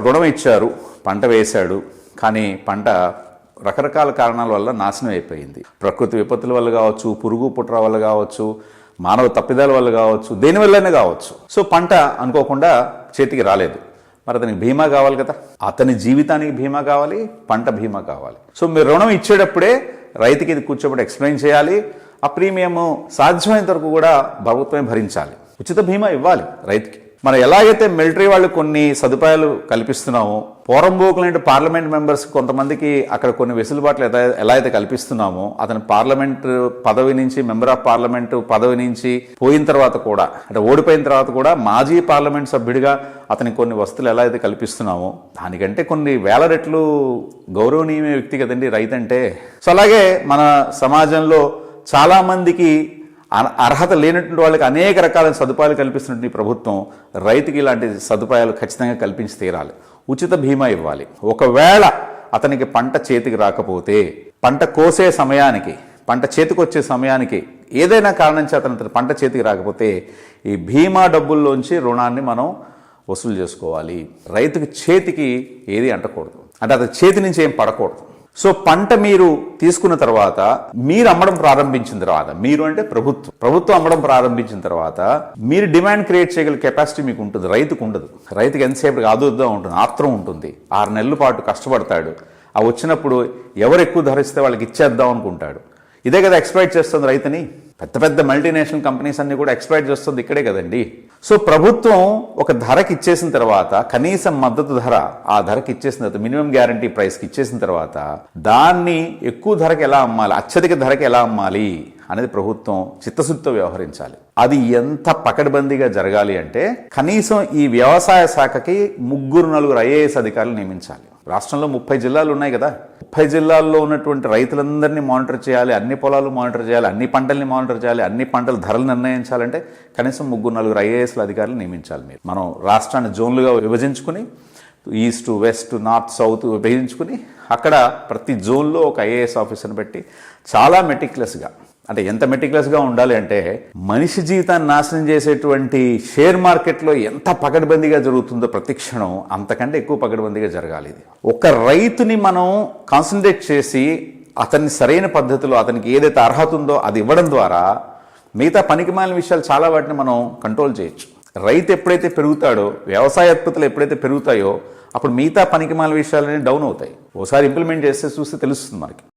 రుణం ఇచ్చారు, పంట వేశాడు, కానీ పంట రకరకాల కారణాల వల్ల నాశనం అయిపోయింది. ప్రకృతి విపత్తుల వల్ల కావచ్చు, పురుగు పుట్ర వల్ల కావచ్చు, మానవ తప్పిదాల వల్ల కావచ్చు, దేనివల్లనే కావచ్చు. సో పంట అనుకోకుండా చేతికి రాలేదు. మరి అతనికి బీమా కావాలి కదా, అతని జీవితానికి బీమా కావాలి, పంట బీమా కావాలి. సో మీరు రుణం ఇచ్చేటప్పుడే రైతుకి ఇది కూర్చోబెట్టి ఎక్స్ప్లెయిన్ చేయాలి. ఆ ప్రీమియం సాధ్యమైనంత వరకు కూడా ప్రభుత్వమే భరించాలి. ఉచిత బీమా ఇవ్వాలి రైతుకి. మనం ఎలాగైతే మిలిటరీ వాళ్ళు కొన్ని సదుపాయాలు కల్పిస్తున్నామో, పోరంబోకులంటే పార్లమెంట్ మెంబర్స్ కొంతమందికి అక్కడ కొన్ని వెసులుబాట్లు ఎలా అయితే కల్పిస్తున్నామో, అతని పార్లమెంట్ పదవి నుంచి, మెంబర్ ఆఫ్ పార్లమెంట్ పదవి నుంచి పోయిన తర్వాత కూడా, అంటే ఓడిపోయిన తర్వాత కూడా మాజీ పార్లమెంట్ సభ్యుడిగా అతనికి కొన్ని వస్తువులు ఎలా అయితే కల్పిస్తున్నామో, దానికంటే కొన్ని వేల రెట్లు గౌరవనీయమైన వ్యక్తి కదండి రైతు అంటే. సో అలాగే మన సమాజంలో చాలామందికి అర్హత లేనటువంటి వాళ్ళకి అనేక రకాల సదుపాయాలు కల్పిస్తున్నటువంటి ప్రభుత్వం రైతుకి ఇలాంటి సదుపాయాలు ఖచ్చితంగా కల్పించి తీరాలి. ఉచిత బీమా ఇవ్వాలి. ఒకవేళ అతనికి పంట చేతికి రాకపోతే, పంట కోసే సమయానికి, పంట చేతికి వచ్చే సమయానికి ఏదైనా కారణం చేత అతని పంట చేతికి రాకపోతే ఈ బీమా డబ్బుల్లోంచి రుణాన్ని మనం వసూలు చేసుకోవాలి. రైతుకి చేతికి ఏది అంటకూడదు, అంటే అతని చేతి నుంచి ఏం పడకూడదు. సో పంట మీరు తీసుకున్న తర్వాత, మీరు అమ్మడం ప్రారంభించిన తర్వాత, మీరు అంటే ప్రభుత్వం అమ్మడం ప్రారంభించిన తర్వాత మీరు డిమాండ్ క్రియేట్ చేయగల కెపాసిటీ మీకు ఉంటుంది, రైతుకు ఉండదు. రైతుకి ఎంతసేపు ఆదుర్దా ఉంటుంది, ఆత్రం ఉంటుంది. 6 నెలల పాటు కష్టపడతాడు. ఆ వచ్చినప్పుడు ఎవరు ఎక్కువ ధరిస్తే వాళ్ళకి ఇచ్చేద్దాం అనుకుంటాడు. ఇదే కదా ఎక్స్ప్లాయిట్ చేస్తుంది రైతుని. పెద్ద పెద్ద మల్టీనేషనల్ కంపెనీస్ అన్ని కూడా ఎక్స్ప్లాయిట్ చేస్తుంది ఇక్కడే కదండి. సో ప్రభుత్వం ఒక ధరకి ఇచ్చేసిన తర్వాత, కనీస మద్దతు ధర, ఆ ధరకి ఇచ్చేసిన తర్వాత, మినిమం గ్యారంటీ ప్రైస్కి ఇచ్చేసిన తర్వాత దాన్ని ఎక్కువ ధరకి ఎలా అమ్మాలి, అత్యధిక ధరకి ఎలా అమ్మాలి అనేది ప్రభుత్వం చిత్తశుద్ధితో వ్యవహరించాలి. అది ఎంత పకడ్బందీగా జరగాలి అంటే, కనీసం ఈ వ్యవసాయ శాఖకి 3-4 IAS అధికారులు నియమించాలి. రాష్ట్రంలో 30 జిల్లాలు ఉన్నాయి కదా, 30 జిల్లాల్లో ఉన్నటువంటి రైతులందరినీ మానిటర్ చేయాలి, అన్ని పొలాలు మానిటర్ చేయాలి, అన్ని పంటల్ని మానిటర్ చేయాలి, అన్ని పంటల ధరలు నిర్ణయించాలంటే కనీసం 3-4 IAS అధికారులు నియమించాలి. మీరు మనం రాష్ట్రాన్ని జోన్లుగా విభజించుకుని, ఈస్ట్, వెస్ట్, నార్త్, సౌత్ విభజించుకుని, అక్కడ ప్రతి జోన్లో ఒక IAS ఆఫీసర్ని పెట్టి చాలా మెటిక్యులస్గా, అంటే ఎంత మెటిక్యులస్గా ఉండాలి అంటే, మనిషి జీవితాన్ని నాశనం చేసేటువంటి షేర్ మార్కెట్లో ఎంత పకడ్బందీగా జరుగుతుందో ప్రతి క్షణం, అంతకంటే ఎక్కువ పకడ్బందీగా జరగాలి. ఇది ఒక రైతుని మనం కాన్సన్ట్రేట్ చేసి అతన్ని సరైన పద్ధతిలో, అతనికి ఏదైతే అర్హత ఉందో అది ఇవ్వడం ద్వారా మిగతా పనికిమాలిన విషయాలు చాలా వాటిని మనం కంట్రోల్ చేయొచ్చు. రైతు ఎప్పుడైతే పెరుగుతాడో, వ్యవసాయ ఉత్పత్తులు ఎప్పుడైతే పెరుగుతాయో, అప్పుడు మిగతా పనికిమాలిన విషయాలన్నీ డౌన్ అవుతాయి. ఒకసారి ఇంప్లిమెంట్ చేస్తే చూస్తే తెలుస్తుంది మనకి.